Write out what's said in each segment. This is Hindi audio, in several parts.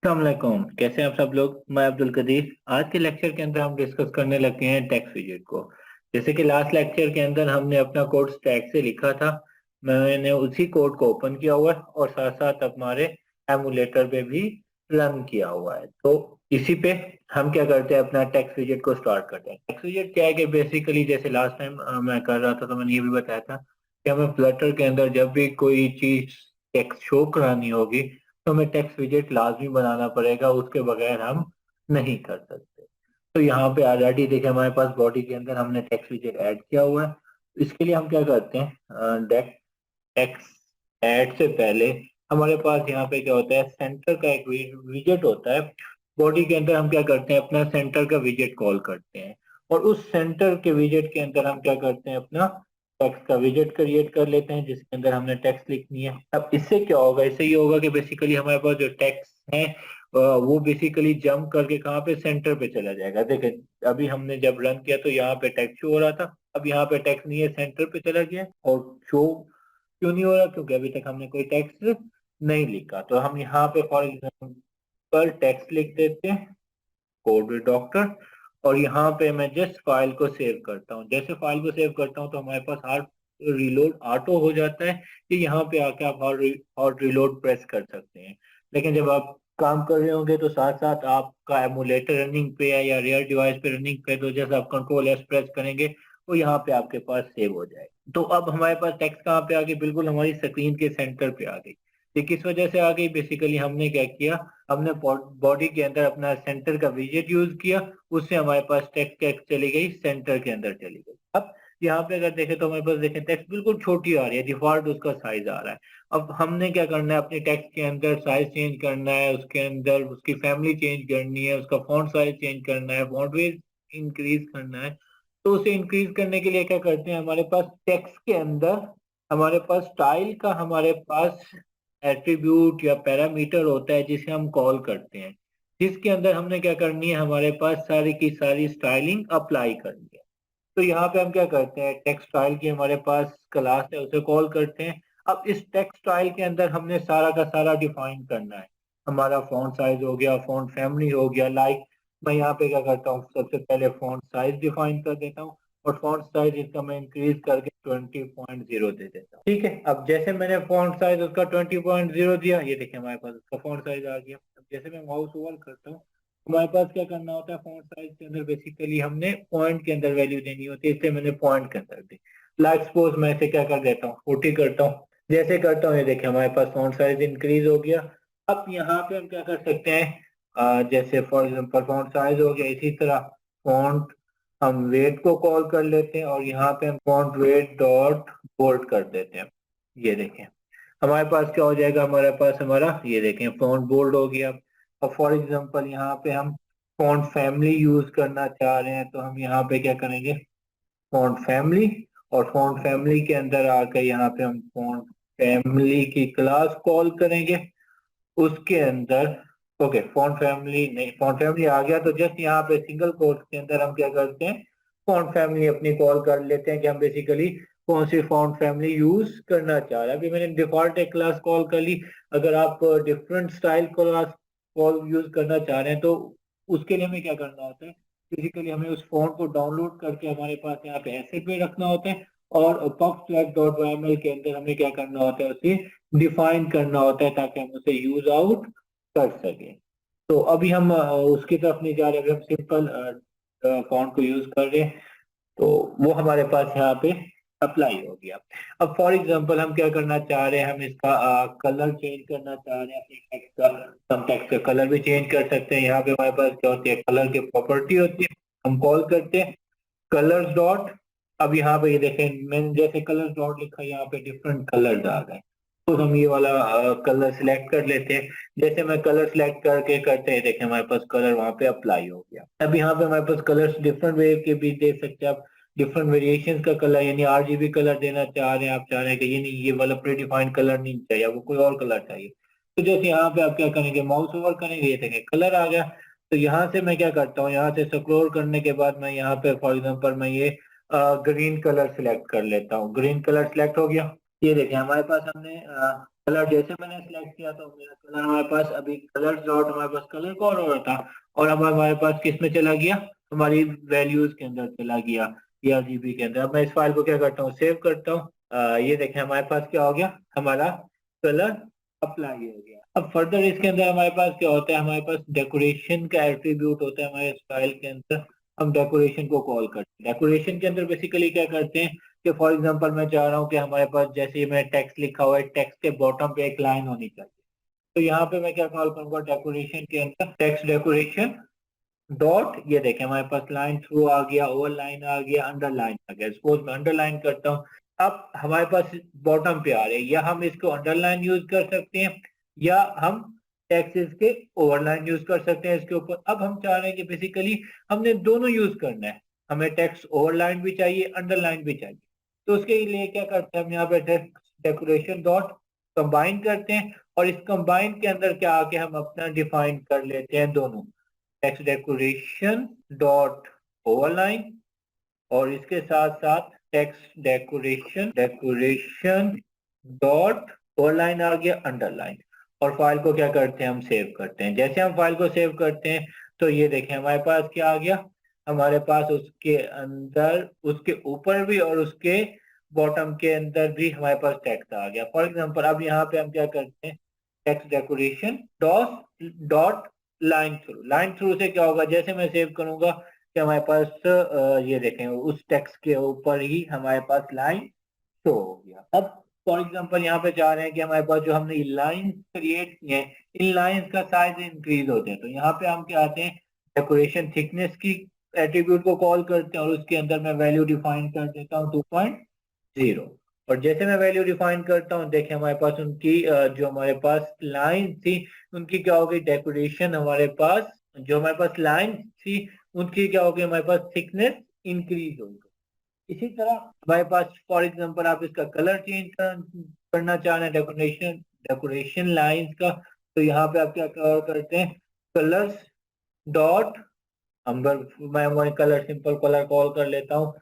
अस्सलामुअलैकुम। कैसे हैं आप सब लोग। मैं अब्दुल कदीर। आज के लेक्चर के अंदर हम डिस्कस करने लगे हैं टेक्स्ट विजेट को। जैसे कि लास्ट लेक्चर के अंदर हमने अपना कोड स्टैक से लिखा था। मैंने उसी कोड को ओपन किया हुआ है और साथ साथ हमारे एमुलेटर पे भी रन किया हुआ है। तो इसी पे हम क्या करते हैं, अपना टेक्स्ट विजेट को स्टार्ट करते हैं। टेक्स्ट विजेट क्या है कि बेसिकली जैसे लास्ट टाइम मैं कर रहा था तो मैंने ये भी बताया था कि हमें फ्लटर के अंदर जब भी कोई चीज टेक्स्ट शो करानी होगी तो हमें टेक्स्ट विजेट लाजमी बनाना पड़ेगा, उसके बगैर हम नहीं कर सकते। तो यहाँ पे ऑलरेडी देखिए हमारे पास बॉडी के अंदर हमने टेक्स्ट विजेट ऐड किया हुआ है। इसके लिए हम क्या करते हैं, टेक्स्ट ऐड से पहले हमारे पास यहाँ पे क्या होता है, सेंटर का एक विजेट होता है। बॉडी के अंदर हम क्या करते हैं, अपना सेंटर का विजेट कॉल करते हैं और उस सेंटर के विजेट के अंदर हम क्या करते हैं, अपना टेक्स्ट का विजेट क्रिएट कर लेते हैं जिसके अंदर हमने टेक्स्ट लिखनी है। अब इससे क्या होगा, इससे ये होगा कि बेसिकली हमारे पास जो टेक्स्ट है वो बेसिकली जंप करके कहाँ पे, सेंटर पे चला जाएगा। देखिए अभी हमने जब रन किया तो यहाँ पे टेक्स्ट शो हो रहा था, अब यहाँ पे टेक्स्ट नहीं है, सेंटर पे चला गया। और शो क्यों नहीं हो रहा, क्योंकि अभी तक हमने कोई टेक्स्ट नहीं लिखा। तो हम यहाँ पे फॉर एग्जाम्पल टेक्स्ट लिख देते हैं, कोड विद डॉक्टर। और यहाँ पे मैं जस्ट फाइल को सेव करता हूँ। जैसे फाइल को सेव करता हूँ तो हमारे पास हार्ड रिलोड ऑटो हो जाता है कि यहाँ पे आके आप हॉट रिलोड प्रेस कर सकते हैं। लेकिन जब आप काम कर रहे होंगे तो साथ साथ आपका एमुलेटर रनिंग पे है या रियल डिवाइस पे रनिंग पे, तो जैसे आप कंट्रोल एस प्रेस करेंगे वो यहाँ पे आपके पास सेव हो जाएगा। तो अब हमारे पास टेक्स्ट कहाँ पे आ गई, बिल्कुल हमारी स्क्रीन के सेंटर पे आ गई। ये किस वजह से आ गई, बेसिकली हमने क्या किया, हमने बॉडी के अंदर अपना सेंटर का विजेट यूज किया, उससे हमारे पास टेक्स्ट टेक्स्ट चली गई, सेंटर के अंदर चली गई। अब यहाँ पे अगर देखें तो हमारे पास देखें टेक्स्ट बिल्कुल छोटी आ रही है, डिफॉल्ट उसका साइज आ रहा है। अब हमने क्या करना है, अपने टेक्स्ट के अंदर साइज चेंज करना है, उसके अंदर उसकी फैमिली चेंज करनी है, उसका फॉन्ट साइज चेंज करना है, फॉन्ट वेट इंक्रीज करना है। तो उसे इंक्रीज करने के लिए क्या करते हैं, हमारे पास टेक्स्ट के अंदर हमारे पास स्टाइल का हमारे पास एट्रीब्यूट या पैरामीटर होता है जिसे हम कॉल करते हैं, जिसके अंदर हमने क्या करनी है, हमारे पास सारी की सारी स्टाइलिंग अप्लाई करनी है। तो यहाँ पे हम क्या करते हैं, टेक्स्ट स्टाइल की हमारे पास क्लास है, उसे कॉल करते हैं। अब इस टेक्स्ट स्टाइल के अंदर हमने सारा का सारा डिफाइन करना है। हमारा फॉन्ट साइज हो गया, फॉन्ट फैमिली हो गया, लाइक मैं यहाँ पे क्या करता हूँ, सबसे पहले फॉन्ट साइज डिफाइन कर देता हूँ और फॉन्ट साइज इसका मैं इंक्रीज करके 20.0 दे देता हूँ। ठीक है, अब जैसे मैंने फॉन्ट साइज उसका 20.0 दिया, ये देखिए हमारे पास उसका फॉन्ट साइज आ गया। अब जैसे मैं माउस ओवर करता हूँ, हमारे पास क्या करना होता है, फॉन्ट साइज के अंदर बेसिकली हमने पॉइंट के अंदर वैल्यू देनी होती है, इसलिए मैंने पॉइंट के अंदर दी। लाइक सपोज मैं इसे क्या कर देता हूँ, 40 करता हूँ। जैसे करता हूँ ये देखिए हमारे पास फॉन्ट साइज इंक्रीज हो गया। अब यहाँ पे हम क्या कर सकते हैं, जैसे फॉर एग्जांपल फॉन्ट साइज हो गया, इसी तरह फॉन्ट हम वेट को कॉल कर लेते हैं और यहाँ पे हम फॉन्ट वेट डॉट बोल्ड कर देते हैं। ये देखें हमारे पास क्या हो जाएगा, हमारे पास हमारा ये देखें फॉन्ट बोल्ड हो गया। और फॉर एग्जांपल यहाँ पे हम फॉन्ट फैमिली यूज करना चाह रहे हैं तो हम यहाँ पे क्या करेंगे, फॉन्ट फैमिली, और फॉन्ट फैमिली के अंदर आकर यहाँ पे हम फॉन्ट फैमिली की क्लास कॉल करेंगे। उसके अंदर ओके, फॉन्ट फैमिली नहीं, फॉन्ट फैमिली आ गया तो जस्ट यहाँ पे सिंगल कोट के अंदर हम क्या करते हैं, फॉन्ट फैमिली अपनी कॉल कर लेते हैं कि हम बेसिकली कौन सी फॉन्ट फैमिली यूज करना चाह रहे हैं। अभी मैंने डिफॉल्ट एक क्लास कॉल कर ली। अगर आप different style class call use करना चाह रहे हैं तो उसके लिए हमें क्या करना होता है, बेसिकली हमें उस फॉन्ट को डाउनलोड करके हमारे पास यहाँ पे एसेट पे रखना होता है और pubstack.yml के अंदर हमें क्या करना होता है, उसे डिफाइन करना होता है ताकि हम उसे यूज आउट कर सके। तो अभी हम उसकी तरफ नहीं जा रहे, अभी हम सिंपल फॉन्ट को यूज कर रहे हैं। तो वो हमारे पास यहाँ पे अप्लाई हो गया। अब फॉर एग्जांपल हम क्या करना चाह रहे हैं, हम इसका कलर चेंज करना चाह रहे हैं अपने टेक्स्ट का। हम टेक्स्ट का कलर भी चेंज कर सकते हैं। यहाँ पे हमारे पास क्या होती है, कलर की प्रॉपर्टी होती है, हम कॉल करते हैं कलर्स डॉट। अब यहाँ पे ये देखें मैंने जैसे कलर्स डॉट लिखा, यहाँ पे डिफरेंट कलर्स आ गए। तो हम ये वाला कलर सिलेक्ट कर लेते हैं। जैसे मैं कलर सिलेक्ट करके करते हैं, देखें हमारे पास कलर वहां पे अप्लाई हो गया। अब यहाँ पे हमारे पास कलर्स डिफरेंट वे के भी दे सकते हैं आप, डिफरेंट वेरिएशन का कलर, यानी आरजीबी कलर देना चाह रहे हैं, आप चाह रहे हैं कि ये नहीं, ये वाला प्री डिफाइंड कलर नहीं चाहिए, आपको कोई और कलर चाहिए। तो जैसे यहाँ पे आप क्या करेंगे, माउस ओवर करेंगे, ये देखें कलर आ गया। तो यहाँ से मैं क्या करता हूँ, यहाँ से स्क्रॉल करने के बाद मैं यहाँ पे फॉर एग्जांपल मैं ये ग्रीन कलर सिलेक्ट कर लेता हूँ। ग्रीन कलर सिलेक्ट हो गया। ये देखें हमारे पास हमने कलर जैसे मैंने सिलेक्ट किया तो मेरा कलर हमारे पास अभी कलर डॉट हमारे पास कलर कौन हो रहा था, और अब हमारे पास किस में चला गया, हमारी वैल्यूज के अंदर चला गया, आरजीबी के अंदर। अब मैं इस फाइल को क्या करता हूँ, सेव करता हूँ। ये देखें हमारे पास क्या हो गया, हमारा कलर अप्लाई हो गया। अब फर्दर इसके अंदर हमारे पास क्या होता है, हमारे पास डेकोरेशन का एट्रीब्यूट होता है हमारे फाइल के अंदर। हम डेकोरेशन को कॉल करते हैं। डेकोरेशन के अंदर बेसिकली क्या करते हैं कि फॉर एग्जांपल मैं चाह रहा हूँ कि हमारे पास जैसे ही मैं टेक्स्ट लिखा हुआ है, टेक्स्ट के बॉटम पे एक लाइन होनी चाहिए। तो यहाँ पे मैं क्या कॉल करूंगा, डेकोरेशन के अंदर टेक्स्ट डेकोरेशन डॉट, ये देखें हमारे पास लाइन थ्रू आ गया, ओवर लाइन आ गया, अंडरलाइन आ गया। सपोज मैं अंडरलाइन करता हूँ, अब हमारे पास बॉटम पे आ रहे हैं, या हम इसको अंडरलाइन यूज कर सकते हैं, या हम टेक्स्ट इसके ओवरलाइन यूज कर सकते हैं इसके ऊपर। अब हम चाह रहे हैं कि बेसिकली हमने दोनों यूज करना है, हमें टेक्स्ट ओवरलाइन भी चाहिए, अंडरलाइन भी चाहिए। तो उसके लिए क्या करते हैं हम, यहाँ पे टेक्स्ट डेकोरेशन डॉट कंबाइन करते हैं, और इस कंबाइन के अंदर क्या आके हम अपना डिफाइन कर लेते हैं दोनों, टेक्स्ट डेकोरेशन डॉट ओवरलाइन, और इसके साथ साथ text decoration decoration dot overline आ गया, अंडरलाइन। और फाइल को क्या करते हैं, हम सेव करते हैं। जैसे हम फाइल को सेव करते हैं तो ये देखें हमारे पास क्या आ गया, हमारे पास उसके अंदर, उसके ऊपर भी और उसके बॉटम के अंदर भी हमारे पास टेक्स्ट आ गया। फॉर एग्जांपल अब यहाँ पे हम क्या करते हैं, text decoration dot line through से क्या होगा, जैसे मैं सेव करूंगा कि हमारे पास ये देखें उस टेक्स्ट के ऊपर ही हमारे पास लाइन शो हो गया। अब फॉर एग्जांपल यहाँ पे चाह रहे हैं कि हमारे पास जो हमने लाइन क्रिएट की है, इन लाइंस का साइज इंक्रीज होते हैं। तो यहाँ पे हम क्या आते हैं, डेकोरेशन थिकनेस की एट्रीब्यूट को कॉल करते हैं, और उसके अंदर मैं वैल्यू डिफाइन कर देता हूँ 2.0। और जैसे मैं वैल्यू डिफाइन करता हूँ, देखें हमारे पास उनकी जो हमारे पास लाइन थी उनकी क्या होगी, डेकोरेशन हमारे पास, जो हमारे पास लाइन थी उनकी क्या होगी, हमारे पास थिकनेस इंक्रीज होगी। इसी तरह हमारे पास फॉर एग्जांपल आप इसका कलर चेंज करना चाह रहे हैं, डेकोरेशन डेकोरेशन लाइंस का, तो यहाँ पे आप क्या करते हैं, कलर्स डॉट, मैं कलर सिंपल कलर कॉल कर लेता हूँ।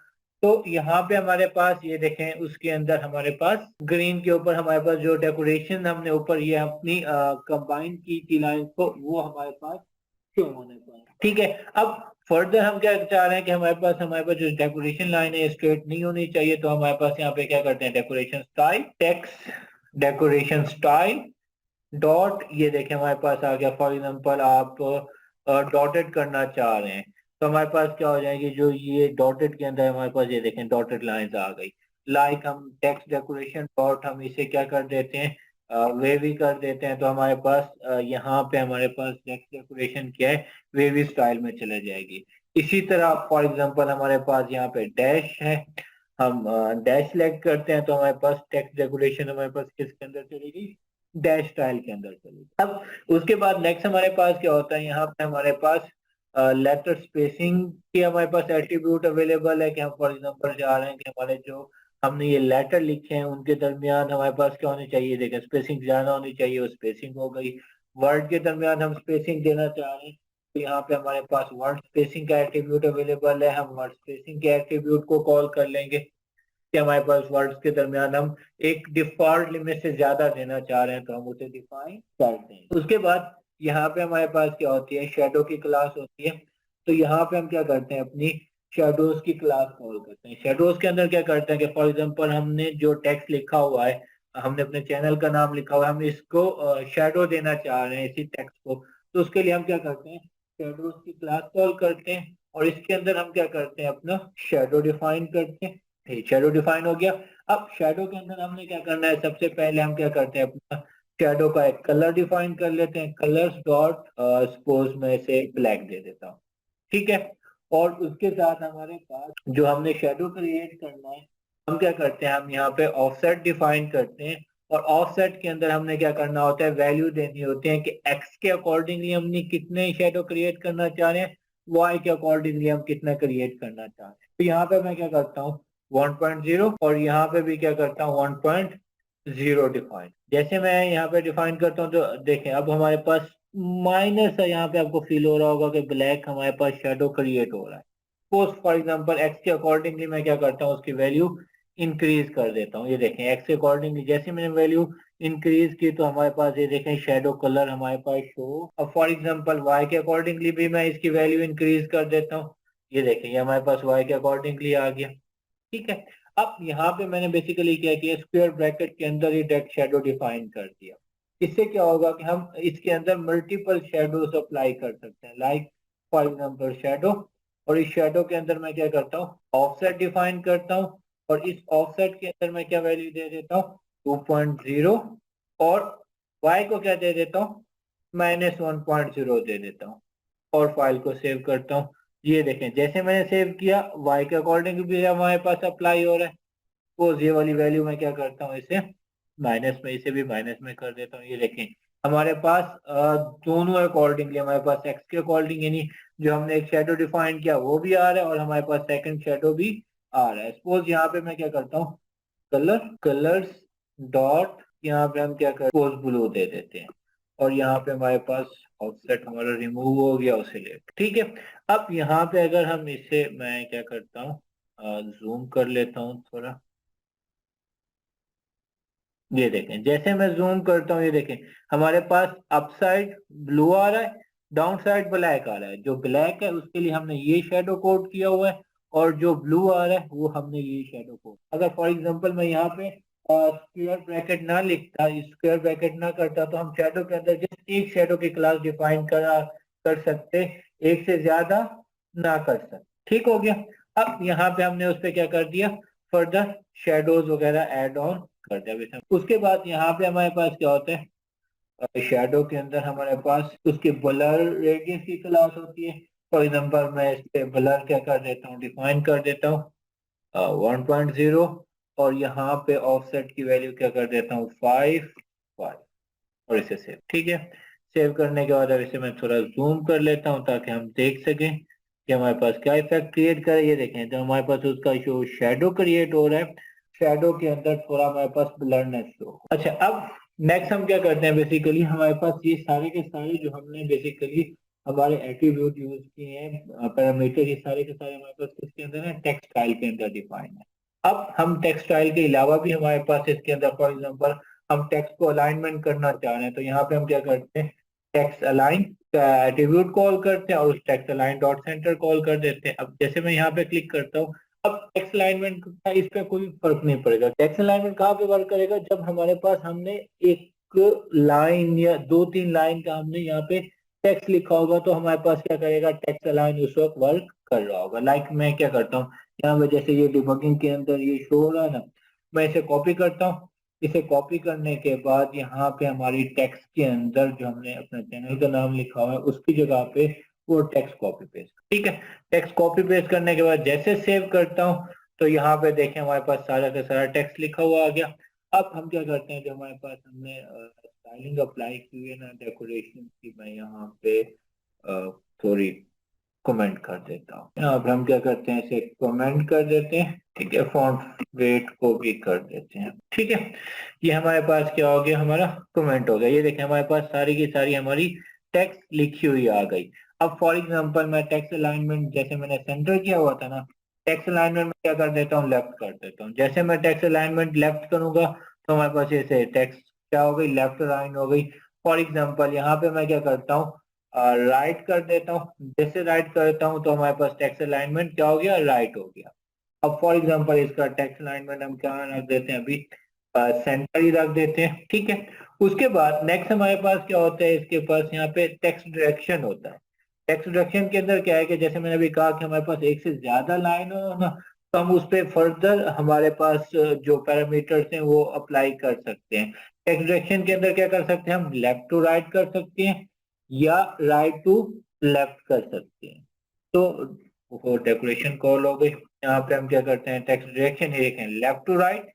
तो यहाँ पे हमारे पास ये देखें, उसके अंदर हमारे पास ग्रीन के ऊपर हमारे पास जो डेकोरेशन हमने ऊपर ये अपनी कंबाइन की थी लाइन को, वो हमारे पास शो होने पर, ठीक है। अब फर्दर हम क्या चाह रहे हैं कि हमारे पास जो डेकोरेशन लाइन है स्ट्रेट नहीं होनी चाहिए, तो हमारे पास यहाँ पे क्या करते हैं, decoration style text decoration style dot, ये देखें हमारे पास आ गया। फॉर एग्जांपल आप डॉटेड करना चाह रहे हैं, तो हमारे पास क्या हो जाएगी, जो ये डॉटेड के अंदर हमारे पास ये देखें डॉटेड लाइंस आ गई। लाइक हम टेक्स्ट डेकोरेशन डॉट हम इसे क्या कर देते हैं, वेवी कर देते हैं, तो हमारे पास यहाँ पे हमारे पास टेक्स्ट डेकोरेशन क्या है, वेवी स्टाइल में चले जाएगी। इसी तरह फॉर एग्जांपल हमारे पास यहाँ पे डैश है, हम डैश सेलेक्ट करते हैं तो हमारे पास टेक्स्ट डेकोरेशन हमारे पास किसके अंदर चलेगी, डैश स्टाइल के अंदर चलेगी। अब उसके बाद नेक्स्ट हमारे पास क्या होता है, यहाँ पे हमारे पास लेटर स्पेसिंग की हमारे पास एट्रीब्यूट अवेलेबल है, कि हम फॉर एग्जांपल चाह रहे हैं कि हमारे जो हमने ये लेटर लिखे हैं उनके दरमियान हमारे पास क्या होनी चाहिए, देखें स्पेसिंग ज्यादा होनी चाहिए, वो स्पेसिंग हो गई। वर्ड के दरमियान हम स्पेसिंग देना चाह रहे हैं, तो यहाँ पे हमारे पास वर्ड स्पेसिंग का एट्रीब्यूट अवेलेबल है, हम वर्ड स्पेसिंग के एट्रीब्यूट को कॉल कर लेंगे कि हमारे पास वर्ड्स के दरमियान हम एक डिफॉल्ट लिमिट से ज्यादा देना चाह रहे हैं, तो हम उसे डिफाइन करते हैं। उसके बाद यहाँ पे हमारे पास क्या होती है, शेडो की क्लास होती है। तो यहाँ पे हम क्या करते हैं, अपनी शेडोज की क्लास कॉल करते हैं। शेडोज के अंदर क्या करते हैं कि फॉर एग्जांपल हमने जो टेक्स्ट लिखा हुआ है, हमने अपने चैनल का नाम लिखा हुआ है, हम इसको शेडो देना चाह रहे हैं इसी टेक्स्ट को, तो उसके लिए हम क्या करते हैं, शेडोज की क्लास कॉल करते हैं, और इसके अंदर हम क्या करते हैं, अपना शेडो डिफाइन करते हैं। शेडो डिफाइन हो गया। अब शेडो के अंदर हमने क्या करना है, सबसे पहले हम क्या करते हैं, अपना शेडो का एक कलर डिफाइन कर लेते हैं, कलर्स डॉट सपोज मैं इसे ब्लैक दे देता हूँ, ठीक है। और उसके साथ हमारे पास जो हमने शेडो क्रिएट करना है, हम क्या करते हैं, हम यहाँ पे ऑफसेट डिफाइन करते हैं, और ऑफसेट के अंदर हमने क्या करना होता है, वैल्यू देनी होती है कि एक्स के अकॉर्डिंगली हमने कितने शेडो क्रिएट करना चाह रहे हैं, वाई के अकॉर्डिंगली हम कितना क्रिएट करना चाह रहे हैं। तो यहाँ पे मैं क्या करता हूँ 1.0, और यहाँ पे भी क्या करता हूँ 1.0 डिफाइन। जैसे मैं यहाँ पे डिफाइन करता हूँ तो देखें अब हमारे पास माइनस है, यहाँ पे आपको फील हो रहा होगा कि ब्लैक हमारे पास शेडो क्रिएट हो रहा है। सपोज फॉर एग्जांपल एक्स के अकॉर्डिंगली मैं क्या करता हूँ, उसकी वैल्यू इंक्रीज कर देता हूँ। ये देखें एक्स के अकॉर्डिंगली जैसे मैंने वैल्यू इंक्रीज की तो हमारे पास ये देखें शेडो कलर हमारे पास शो। अब फॉर एग्जांपल वाई के अकॉर्डिंगली भी मैं इसकी वैल्यू इंक्रीज कर देता हूँ। ये देखें ये हमारे पास वाई के अकॉर्डिंगली आ गया। ठीक है। अब यहाँ पे मैंने बेसिकली क्या किया, स्क्वायर ब्रैकेट के अंदर ही डेप्थ शेडो डिफाइन कर दिया। इससे क्या होगा कि हम इसके अंदर मल्टीपल शेडोज अप्लाई कर सकते हैं, लाइक फॉर एग्जांपल शेडो। और इस शेडो के अंदर मैं क्या करता हूँ, ऑफसेट डिफाइन करता हूँ। और इस ऑफसेट के अंदर मैं क्या वैल्यू दे देता हूँ, 2.0। और y को क्या दे देता हूँ, -1.0 दे देता हूँ। और फाइल को सेव करता हूँ। ये देखें जैसे मैंने सेव किया y के अकॉर्डिंग भी हमारे पास अप्लाई हो रहा है। वो ये वाली वैल्यू मैं क्या करता हूँ, इसे माइनस में, इसे भी माइनस में कर देता हूँ। ये देखें हमारे पास दोनों अकॉर्डिंगली हमारे पास एक्स के अकॉर्डिंग यानी जो हमने एक शेडो डिफाइन किया वो भी आ रहा है और हमारे पास सेकंड शेडो भी आ रहा है। सपोज यहाँ पे मैं क्या करता हूँ, कलर्स डॉट, यहाँ पे हम क्या करते हैं, ब्लू दे देते हैं। और यहाँ पे हमारे पास ऑफसेट हमारा रिमूव हो गया, उसे ले। ठीक है। अब यहाँ पे अगर हम इसे, मैं क्या करता हूँ, जूम कर लेता हूँ थोड़ा। ये देखें जैसे मैं जूम करता हूँ, ये देखें हमारे पास अप साइड ब्लू आ रहा है, डाउन साइड ब्लैक आ रहा है। जो ब्लैक है उसके लिए हमने ये शेडो कोड किया हुआ है, और जो ब्लू आ रहा है वो हमने ये शेडो कोड। अगर फॉर एग्जांपल मैं यहाँ पे स्क्वायर ब्रैकेट ना लिखता, स्क्वायर ब्रैकेट ना करता, तो हम शेडो के अंदर जस्ट एक शेडो की क्लास डिफाइन कर सकते, एक से ज्यादा ना कर सकते। ठीक हो गया। अब यहाँ पे हमने उस पर क्या कर दिया, फर्दर शेडोज वगैरह एड ऑन कर दिया वैसे। उसके बाद यहाँ पे हमारे पास क्या होता है, शेडो के अंदर हमारे पास उसके ब्लर रेडियस की क्लास होती है। फॉर एग्जांपल मैं इस पे ब्लर क्या कर देता हूँ, डिफाइन कर देता हूँ 1.0। और यहाँ पे ऑफसेट की वैल्यू क्या कर देता हूँ, 5 और इसे सेव। ठीक है। सेव करने के बाद अब इसे मैं थोड़ा जूम कर लेता हूँ ताकि हम देख सकें कि हमारे पास क्या इफेक्ट क्रिएट करे। ये देखें तो हमारे पास उसका जो शेडो क्रिएट हो रहा है, शेडो के अंदर थोड़ा हमारे पास ब्लरनेस शो। अच्छा, अब नेक्स्ट हम क्या करते हैं, बेसिकली हमारे पास ये सारे के सारे जो हमने बेसिकली हमारे एट्रीब्यूट यूज किए हैं, पैरामीटर, ये सारे के सारे हमारे पास किसके अंदर है, टेक्स्ट स्टाइल के अंदर डिफाइन है। अब हम टेक्स्ट स्टाइल के अलावा भी हमारे पास इसके अंदर फॉर एग्जांपल हम टेक्स्ट को अलाइनमेंट करना चाह रहे हैं, तो यहाँ पे हम क्या करते हैं, टेक्स्ट अलाइन का एट्रीब्यूट कॉल करते हैं और उस text align dot centre call कर देते हैं। अब जैसे मैं यहाँ पे क्लिक करता हूँ, अब टेक्स्ट अलाइनमेंट का इस पे कोई फर्क नहीं पड़ेगा। टेक्स्ट अलाइनमेंट कहाँ पे वर्क करेगा, जब हमारे पास हमने एक लाइन या 2-3 लाइन का हमने यहाँ पे टेक्स्ट लिखा होगा, तो हमारे पास क्या करेगा, टेक्स्ट अलाइन उस वक्त वर्क कर रहा होगा। लाइक मैं क्या करता हूँ, यहाँ पे जैसे ये डिबगिंग के अंदर ये शो हो रहा है ना, मैं इसे कॉपी करता हूँ। इसे कॉपी करने के बाद यहाँ पे हमारी टेक्स्ट के अंदर जो हमने अपना चैनल का नाम लिखा हुआ है उसकी जगह पे वो टेक्स्ट कॉपी पेस्ट। ठीक है। टेक्स्ट कॉपी पेस्ट करने के बाद जैसे सेव करता हूँ, तो यहाँ पे देखें हमारे पास सारा का सारा टेक्स्ट लिखा हुआ आ गया। अब हम क्या करते हैं, जो हमारे पास हमने स्टाइलिंग अप्लाई की है ना, डेकोरेशन की, मैं यहाँ पे थोड़ी कमेंट कर देता हूँ। यहाँ पे हम क्या करते हैं, इसे कमेंट कर देते हैं। ठीक है। फॉन्ट वेट को भी कर देते हैं। ठीक है। ये हमारे पास क्या हो गया, हमारा कमेंट हो गया। ये देखें हमारे पास सारी की सारी हमारी टेक्स्ट लिखी हुई आ गई। अब फॉर एग्जांपल मैं टेक्स्ट अलाइनमेंट जैसे मैंने सेंटर किया हुआ था ना, टेक्स्ट अलाइनमेंट में क्या कर देता हूँ, लेफ्ट कर देता हूँ। जैसे मैं टेक्स्ट अलाइनमेंट लेफ्ट करूंगा तो हमारे पास ऐसे टेक्स्ट क्या हो गई, लेफ्ट अलाइन हो गई। फॉर एग्जाम्पल यहाँ पे मैं क्या करता हूँ, राइट कर देता हूँ। जैसे राइट करता हूँ तो हमारे पास टेक्स्ट अलाइनमेंट क्या हो गया, राइट हो गया। अब फॉर एग्जांपल इसका टेक्स्ट अलाइनमेंट हम क्या रख देते हैं, अभी सेंटर ही रख देते हैं। ठीक है। उसके बाद नेक्स्ट हमारे पास क्या होता है, इसके पास यहाँ पे टेक्स्ट डायरेक्शन होता है। टेक्स्ट डायरेक्शन के अंदर क्या है कि जैसे मैंने अभी कहा कि हमारे पास एक से ज्यादा लाइन हो ना, तो हम उस पर फर्दर हमारे पास जो पैरामीटर्स हैं वो अप्लाई कर सकते हैं। टेक्स्ट डायरेक्शन के अंदर क्या कर सकते हैं, हम लेफ्ट टू राइट कर सकते हैं या राइट टू लेफ्ट कर सकते हैं। तो वो डेकोरेशन कॉल हो गई। यहाँ पे हम क्या करते हैं, टेक्स्ट डायरेक्शन ही देखें, लेफ्ट टू राइट।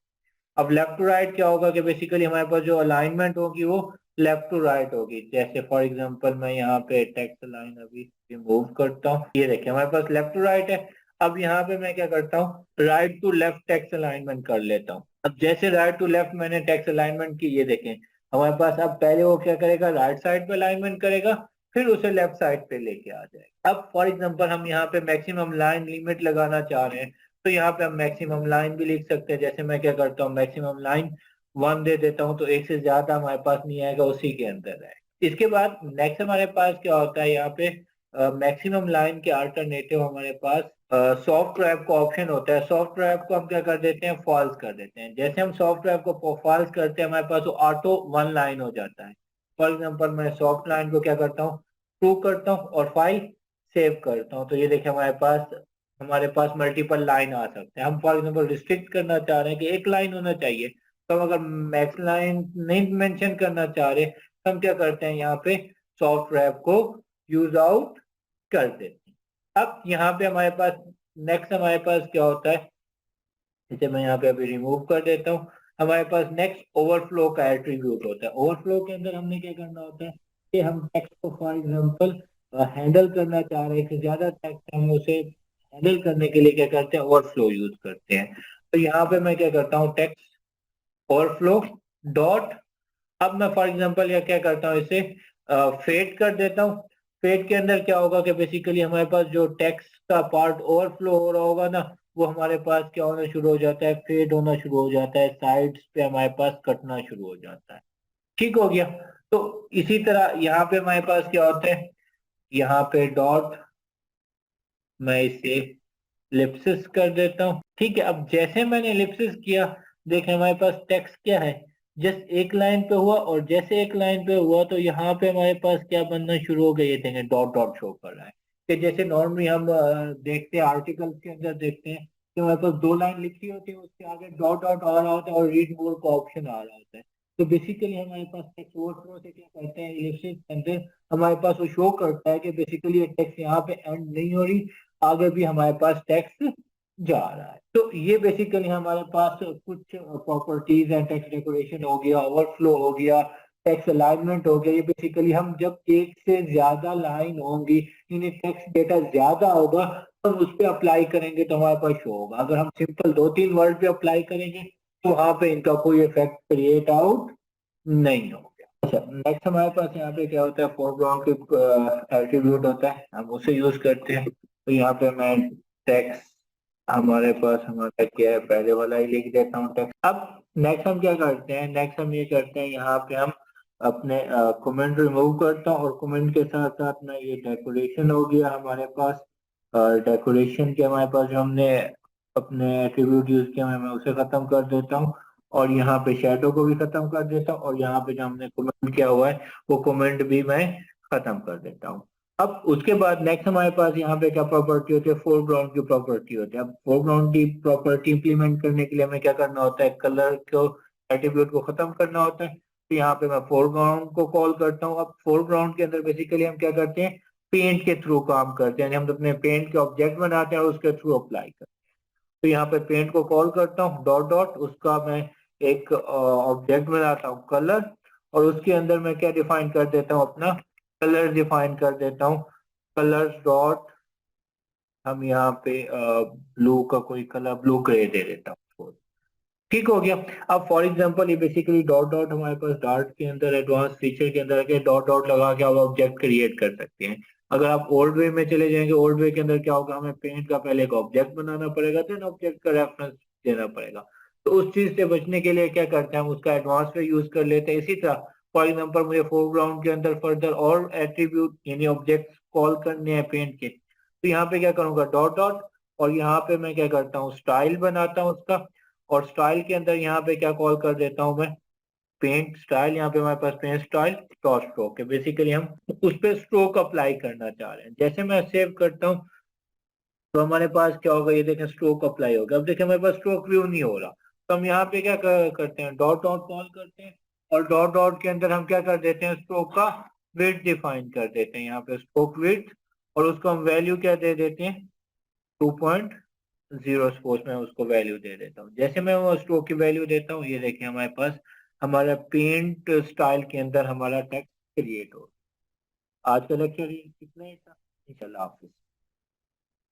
अब लेफ्ट टू राइट क्या होगा कि बेसिकली हमारे पास जो अलाइनमेंट होगी वो लेफ्ट टू राइट होगी। जैसे फॉर एग्जांपल मैं यहाँ पे टेक्स्ट लाइन अभी रिमूव करता हूँ, ये देखिए हमारे पास लेफ्ट टू राइट है। अब यहाँ पे मैं क्या करता हूँ, right to left text alignment कर लेता हूँ। अब जैसे राइट टू लेफ्ट मैंने टेक्स्ट अलाइनमेंट की, ये देखें हमारे पास अब पहले वो क्या करेगा, राइट साइड पे अलाइनमेंट करेगा, फिर उसे लेफ्ट साइड पे लेके आ जाएगा। अब फॉर एग्जांपल हम यहाँ पे मैक्सिमम लाइन लिमिट लगाना चाह रहे हैं, तो यहाँ पे हम मैक्सिमम लाइन भी लिख सकते हैं। जैसे मैं क्या करता हूँ, मैक्सिमम लाइन 1 दे देता हूँ, तो एक से ज्यादा हमारे पास नहीं आएगा, उसी के अंदर है। इसके बाद नेक्स्ट हमारे पास क्या होता है, यहाँ पे मैक्सिमम लाइन के अल्टरनेटिव हमारे पास सॉफ्ट रैप का ऑप्शन होता है। सॉफ्ट रैप को हम क्या कर देते हैं, फॉल्स कर देते हैं। जैसे हम सॉफ्ट रैप को फॉल्स करते हैं, हमारे पास वो ऑटो 1 लाइन हो जाता है। फॉर एग्जाम्पल मैं सॉफ्ट लाइन को क्या करता हूँ, ट्रू करता हूँ और फाइल सेव करता हूँ। तो ये देखिए हमारे पास मल्टीपल लाइन आ सकते हैं। हम फॉर एग्जाम्पल रिस्ट्रिक्ट करना चाह रहे हैं कि एक लाइन होना चाहिए, तो हम अगर मैक्स लाइन नहीं मेंशन करना चाह रहे, तो हम क्या करते हैं, यहाँ पे सॉफ्ट रैप को यूज आउट कर देते हैं। अब यहाँ पे हमारे पास नेक्स्ट हमारे पास क्या होता है, जैसे मैं यहाँ पे अभी रिमूव कर देता हूँ। हमारे पास नेक्स्ट ओवरफ्लो का एट्रीब्यूट होता है। ओवरफ्लो के अंदर हमने क्या करना होता है कि हम टेक्स्ट को फॉर एग्जांपल हैंडल करना चाह रहे हैं कि ज्यादा टेक्स्ट, हम उसे हैंडल करने के लिए क्या करते हैं, ओवरफ्लो यूज करते हैं। तो यहाँ पे मैं क्या करता हूँ, टेक्स्ट ओवरफ्लो डॉट, अब मैं फॉर एग्जांपल या क्या करता हूँ, इसे फेड कर देता हूँ। फेड के अंदर क्या होगा कि बेसिकली हमारे पास जो टेक्स्ट का पार्ट ओवरफ्लो हो रहा होगा ना, वो हमारे पास क्या होना शुरू हो जाता है, फेड होना शुरू हो जाता है, साइड्स पे हमारे पास कटना शुरू हो जाता है। ठीक हो गया। तो इसी तरह यहाँ पे हमारे पास क्या होता है, यहाँ पे डॉट, मैं इसे लिप्सिस कर देता हूँ। ठीक है, अब जैसे मैंने लिप्सिस किया, देखें हमारे पास टेक्स्ट क्या है, जस्ट एक लाइन पे हुआ, और जैसे एक लाइन पे हुआ तो यहाँ पे हमारे पास क्या बनना शुरू हो गया, ये देखें डॉट डॉट शो कर रहा है। कि जैसे नॉर्मली हम देखते हैं आर्टिकल के अंदर, देखते हैं कि हमारे पास 2 लाइन लिखी होती है, उसके आगे डॉट डॉट आ रहा होता है और रीड मोर का ऑप्शन आ रहा होता है। तो बेसिकली हमारे पास टेक्स्ट ओवरफ्लो से क्या करते हैं, इलिप्सिस के अंदर हमारे पास वो शो करता है कि बेसिकली ये टेक्स्ट यहाँ पे एंड नहीं हो रही, आगे भी हमारे पास टेक्स्ट जा रहा है। तो ये बेसिकली हमारे पास कुछ प्रॉपर्टीज हैं। टेक्स्ट डेकोरेशन हो गया, ओवरफ्लो हो गया, टेक्स्ट अलाइनमेंट हो गया। ये बेसिकली हम जब एक से ज्यादा लाइन होंगी, यानी टेक्स्ट डेटा ज्यादा होगा, तो हम उस पर अप्लाई करेंगे तो हमारे पास शो होगा। अगर हम सिंपल 2-3 वर्ड पे अप्लाई करेंगे, तो वहां पे इनका कोई इफेक्ट क्रिएट आउट नहीं होगा। अच्छा, नेक्स्ट हमारे पास यहाँ पे क्या होता है, फोरग्राउंड के एट्रीब्यूट होता है, हम उसे यूज करते हैं। तो यहाँ पे मैं टेक्स्ट, हमारे पास हमारा क्या है, पहले वाला ही लिख देता हूँ टेक्स्ट। अब नेक्स्ट हम क्या करते हैं, नेक्स्ट हम ये करते हैं, यहाँ पे हम अपने कमेंट रिमूव करता हूँ, और कमेंट के साथ साथ में ये डेकोरेशन हो गया हमारे पास। डेकोरेशन के हमारे पास जो हमने अपने एट्रीब्यूट यूज किया, मैं उसे खत्म कर देता हूँ, और यहाँ पे शेडो को भी खत्म कर देता हूँ, और यहाँ पे जो हमने कमेंट किया हुआ है वो कमेंट भी मैं खत्म कर देता हूँ। अब उसके बाद नेक्स्ट हमारे पास यहाँ पे क्या प्रॉपर्टी होती है, फोरग्राउंड की प्रॉपर्टी होती है। अब फोरग्राउंड की प्रॉपर्टी इंप्लीमेंट करने के लिए हमें क्या करना होता है, कलर को, एट्रीब्यूट को खत्म करना होता है। तो यहाँ पे मैं फोरग्राउंड को कॉल करता हूँ। अब फोरग्राउंड के अंदर बेसिकली हम क्या करते हैं, पेंट के थ्रू काम करते हैं, हम अपने पेंट के ऑब्जेक्ट बनाते हैं और उसके थ्रू अप्लाई करते हैं। तो यहाँ पे पेंट को कॉल करता हूँ, डॉट डॉट, उसका मैं एक ऑब्जेक्ट बनाता हूँ कलर, और उसके अंदर मैं क्या डिफाइन कर देता हूँ, अपना कलर डिफाइन कर देता हूँ। कलर डॉट, हम यहाँ पे ब्लू का कोई कलर, ब्लू ग्रे दे देता हूँ। ठीक हो गया। अब फॉर एग्जांपल ये बेसिकली डॉट डॉट हमारे पास डार्ट के अंदर एडवांस फीचर के अंदर है, डॉट डॉट लगा के आप ऑब्जेक्ट क्रिएट कर सकते हैं। अगर आप ओल्ड वे में चले जाएंगे, ओल्ड वे के अंदर क्या होगा, हमें पेंट का पहले एक ऑब्जेक्ट बनाना पड़ेगा, देन ऑब्जेक्ट का रेफरेंस देना पड़ेगा। तो उस चीज से बचने के लिए क्या करते हैं, हम उसका एडवांस वे यूज कर लेते हैं। इसी तरह फॉर एग्जाम्पल मुझे फोरग्राउंड के अंदर फर्दर और एट्रीब्यूट यानी ऑब्जेक्ट कॉल करने हैं पेंट के, तो यहाँ पे क्या करूंगा, डॉट डॉट, और यहाँ पे मैं क्या करता हूँ, स्टाइल बनाता हूँ उसका, और स्टाइल के अंदर यहाँ पे क्या कॉल कर देता हूँ मैं, पेंट स्टाइल। यहाँ पे हमारे पास पेंट स्टाइल डॉट स्ट्रोक है, बेसिकली हम उस पे स्ट्रोक अप्लाई करना चाह रहे हैं। जैसे मैं सेव करता हूँ, तो हमारे पास क्या होगा, ये देखें स्ट्रोक अप्लाई होगा। अब देखें हमारे पास स्ट्रोक व्यू नहीं हो रहा, तो हम यहाँ पे क्या करते हैं, डॉट डॉट कॉल करते हैं, और डॉट डॉट के अंदर हम क्या कर देते हैं, स्ट्रोक का विड्थ डिफाइन कर देते हैं, यहाँ पे स्ट्रोक विड्थ, और उसको हम वैल्यू क्या दे देते हैं, 2.0। सपोज मैं उसको वैल्यू दे देता हूँ। जैसे मैं वो स्ट्रोक की वैल्यू देता हूँ, ये देखिए हमारे पास हमारा पेंट स्टाइल के अंदर हमारा टेक्स्ट क्रिएट हो। आज का लेक्चर इतना ही था। इंशाल्लाह हाफिज।